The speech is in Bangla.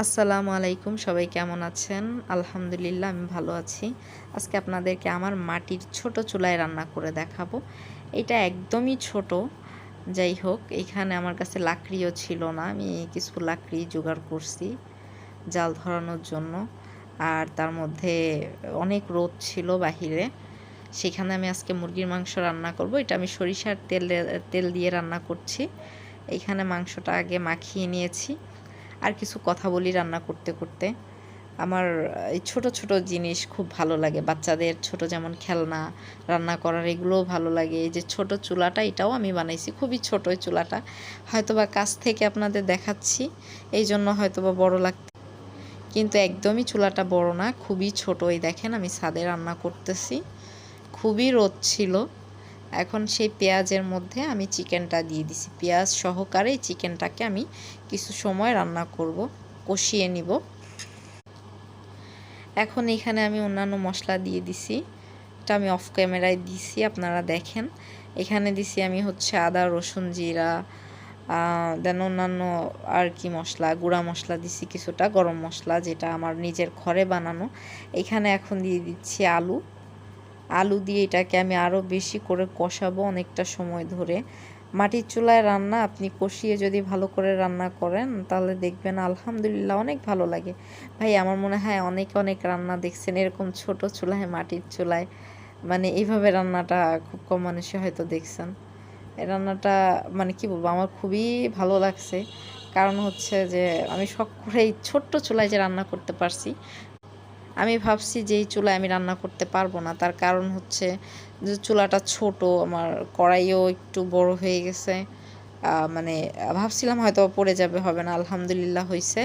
আসসালামু আলাইকুম, সবাই কেমন আছেন? আলহামদুলিল্লাহ আমি ভালো আছি। আজকে আপনাদেরকে আমার মাটির ছোট চুলায় রান্না করে দেখাবো। এটা একদমই ছোট। যাই হোক, এখানে আমার কাছে লাকড়িও ছিল না। আমি কিছু লাকড়ি জোগাড় করছি জাল ধরানোর জন্য। আর তার মধ্যে অনেক রোদ ছিল বাহিরে। সেখানে আমি আজকে মুরগির মাংস রান্না করব। এটা আমি সরিষার তেল দিয়ে রান্না করছি। এইখানে মাংসটা আগে মাখিয়ে নিয়েছি। আর কিছু কথা বলি রান্না করতে করতে। আমার এই ছোট ছোট জিনিস খুব ভালো লাগে। বাচ্চাদের ছোট যেমন খেলনা রান্না করার এগুলোও ভালো লাগে। এই যে ছোট চুলাটা, এটাও আমি বানাইছি। খুবই ছোট এই চুলাটা। হয়তোবা কাছ থেকে আপনাদের দেখাচ্ছি, এই জন্য হয়তোবা বড় লাগতে, কিন্তু একদমই চুলাটা বড় না, খুবই ছোট। এই দেখেন আমি ছাদে রান্না করতেছি। খুবই রোদ ছিল। এখন সেই পেঁয়াজের মধ্যে আমি চিকেনটা দিয়ে দিছি। পেঁয়াজ সহকারে চিকেনটাকে আমি কিছু সময় রান্না করব, কষিয়ে নিব। এখন এখানে আমি অন্যান্য মশলা দিয়ে দিছি। এটা আমি অফ ক্যামেরায় দিছি, আপনারা দেখেন। এখানে দিছি আমি হচ্ছে আদা, রসুন, জিরা, দেন অন্যান্য আর কি মশলা, গুঁড়া মশলা দিছি কিছুটা, গরম মশলা যেটা আমার নিজের ঘরে বানানো। এখানে এখন দিয়ে দিচ্ছি আলু দিয়ে এটাকে আমি আরও বেশি করে কষাবো অনেকটা সময় ধরে। মাটির চুলায় রান্না আপনি কষিয়ে যদি ভালো করে রান্না করেন তাহলে দেখবেন আলহামদুলিল্লাহ অনেক ভালো লাগে। ভাই আমার মনে হয় অনেক অনেক রান্না দেখছেন এরকম ছোট চুলায়, মাটির চুলায়, মানে এইভাবে রান্নাটা খুব কম মানুষই হয়তো দেখছেন। এই রান্নাটা মানে কি বলবো, আমার খুবই ভালো লাগছে। কারণ হচ্ছে যে আমি শখ করে এই ছোট্ট চুলায় যে রান্না করতে পারছি। আমি ভাবছি যে এই চুলায় আমি রান্না করতে পারবো না, তার কারণ হচ্ছে যে চুলাটা ছোট, আমার কড়াইও একটু বড় হয়ে গেছে। মানে ভাবছিলাম হয়তো পড়ে যাবে, হবে না, আলহামদুলিল্লাহ হয়েছে।